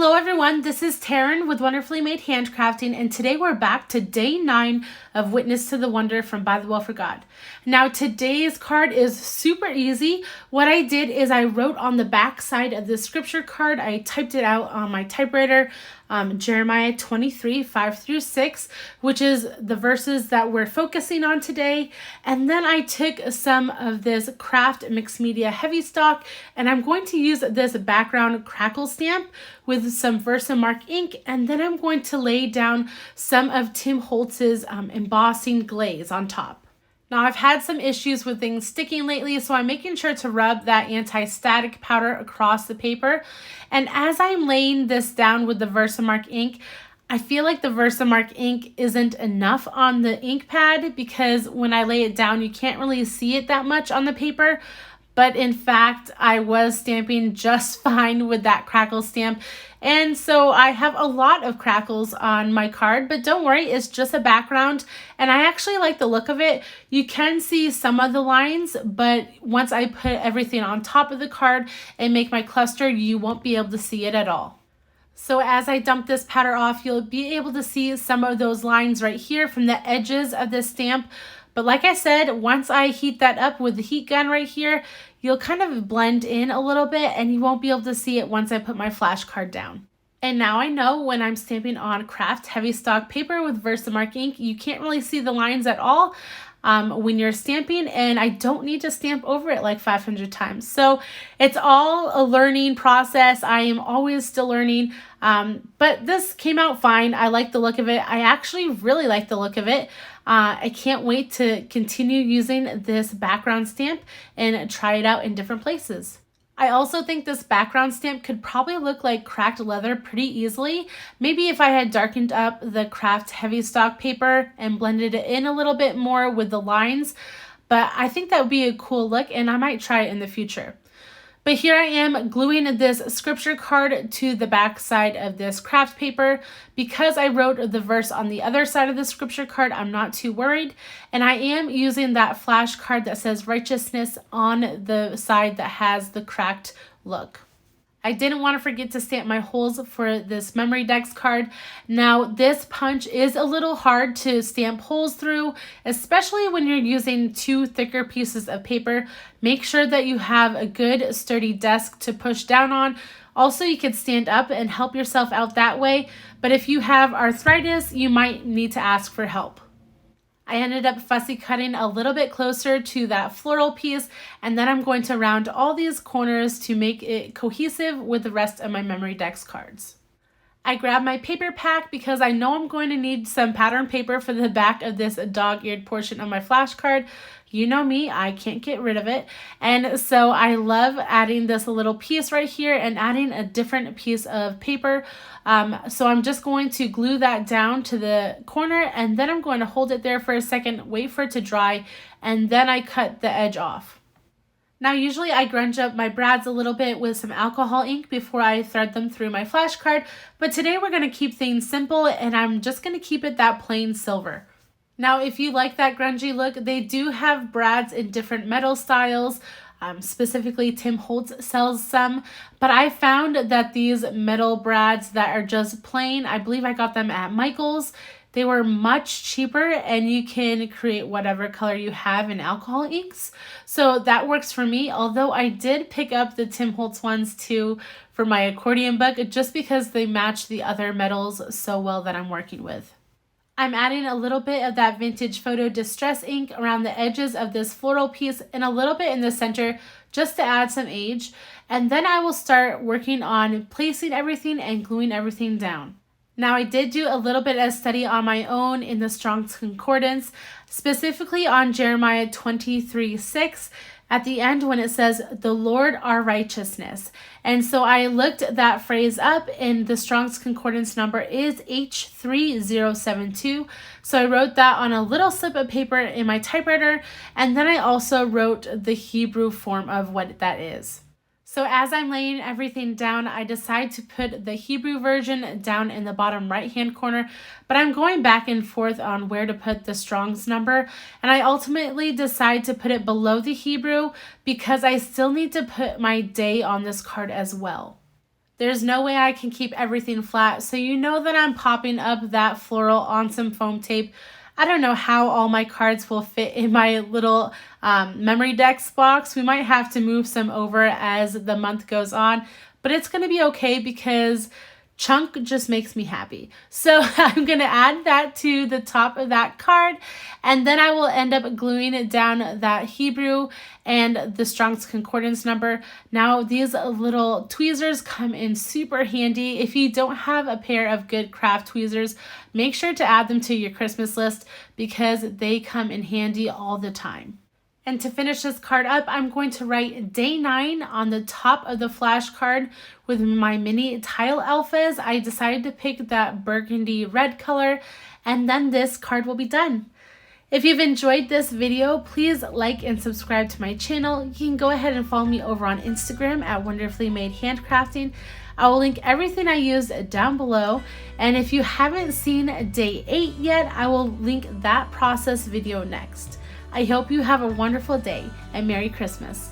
Hello everyone, this is Taryn with Wonderfully Made Handcrafting, and today we're back to day 9 of Witness to the Wonder from By the Well for God. Now today's card is super easy. What I did is I wrote on the back side of the scripture card, I typed it out on my typewriter, Jeremiah 23, 5 through 6, which is the verses that we're focusing on today. And then I took some of this Kraft mixed media Heavystock, and I'm going to use this background crackle stamp with some VersaMark ink, and then I'm going to lay down some of Tim Holtz's embossing glaze on top. Now I've had some issues with things sticking lately, so I'm making sure to rub that anti-static powder across the paper. And as I'm laying this down with the VersaMark ink, I feel like the VersaMark ink isn't enough on the ink pad because when I lay it down, you can't really see it that much on the paper. But in fact, I was stamping just fine with that crackle stamp. And so I have a lot of crackles on my card, but don't worry, it's just a background. And I actually like the look of it. You can see some of the lines, but once I put everything on top of the card and make my cluster, you won't be able to see it at all. So as I dump this powder off, you'll be able to see some of those lines right here from the edges of this stamp. But like I said, once I heat that up with the heat gun right here, you'll kind of blend in a little bit and you won't be able to see it once I put my flash card down. And now I know when I'm stamping on Kraft Heavystock paper with VersaMark ink, you can't really see the lines at all when you're stamping, and I don't need to stamp over it like 500 times. So it's all a learning process. I am always still learning, but this came out fine. I like the look of it. I actually really like the look of it. I can't wait to continue using this background stamp and try it out in different places. I also think this background stamp could probably look like cracked leather pretty easily. Maybe if I had darkened up the Kraft Heavystock paper and blended it in a little bit more with the lines, but I think that would be a cool look and I might try it in the future. But here I am gluing this scripture card to the back side of this Kraft paper. Because I wrote the verse on the other side of the scripture card, I'm not too worried. And I am using that flash card that says righteousness on the side that has the cracked look. I didn't want to forget to stamp my holes for this memory decks card. Now this punch is a little hard to stamp holes through, especially when you're using two thicker pieces of paper. Make sure that you have a good sturdy desk to push down on. Also, you could stand up and help yourself out that way, but if you have arthritis, you might need to ask for help. I ended up fussy cutting a little bit closer to that floral piece, and then I'm going to round all these corners to make it cohesive with the rest of my memory decks cards. I grabbed my paper pack because I know I'm going to need some pattern paper for the back of this dog-eared portion of my flashcard. You know me, I can't get rid of it. And so I love adding this little piece right here and adding a different piece of paper. So I'm just going to glue that down to the corner, and then I'm going to hold it there for a second, wait for it to dry, and then I cut the edge off. Now usually I grunge up my brads a little bit with some alcohol ink before I thread them through my flashcard, but today we're going to keep things simple and I'm just going to keep it that plain silver. Now if you like that grungy look, they do have brads in different metal styles. Specifically Tim Holtz sells some, but I found that these metal brads that are just plain, I believe I got them at Michael's. They were much cheaper and you can create whatever color you have in alcohol inks. So that works for me, although I did pick up the Tim Holtz ones too for my accordion book just because they match the other metals so well that I'm working with. I'm adding a little bit of that vintage photo distress ink around the edges of this floral piece and a little bit in the center just to add some age. And then I will start working on placing everything and gluing everything down. Now I did do a little bit of study on my own in the Strong's Concordance, specifically on Jeremiah 23:6 at the end when it says, "The Lord our righteousness." And so I looked that phrase up and the Strong's Concordance number is H3072. So I wrote that on a little slip of paper in my typewriter, and then I also wrote the Hebrew form of what that is. So as I'm laying everything down, I decide to put the Hebrew version down in the bottom right-hand corner, but I'm going back and forth on where to put the Strong's number, and I ultimately decide to put it below the Hebrew because I still need to put my day on this card as well. There's no way I can keep everything flat, so you know that I'm popping up that floral on some foam tape. I don't know how all my cards will fit in my little memory decks box. We might have to move some over as the month goes on, but it's going to be okay because chunk just makes me happy. So I'm going to add that to the top of that card, and then I will end up gluing it down that Hebrew and the Strong's Concordance number. Now these little tweezers come in super handy. If you don't have a pair of good Kraft tweezers, make sure to add them to your Christmas list because they come in handy all the time. And to finish this card up, I'm going to write day 9 on the top of the flash card with my mini tile alphas. I decided to pick that burgundy red color, and then this card will be done. If you've enjoyed this video, please like and subscribe to my channel. You can go ahead and follow me over on Instagram at Wonderfully Made Handcrafting. I will link everything I used down below. And if you haven't seen day 8 yet, I will link that process video next. I hope you have a wonderful day and Merry Christmas.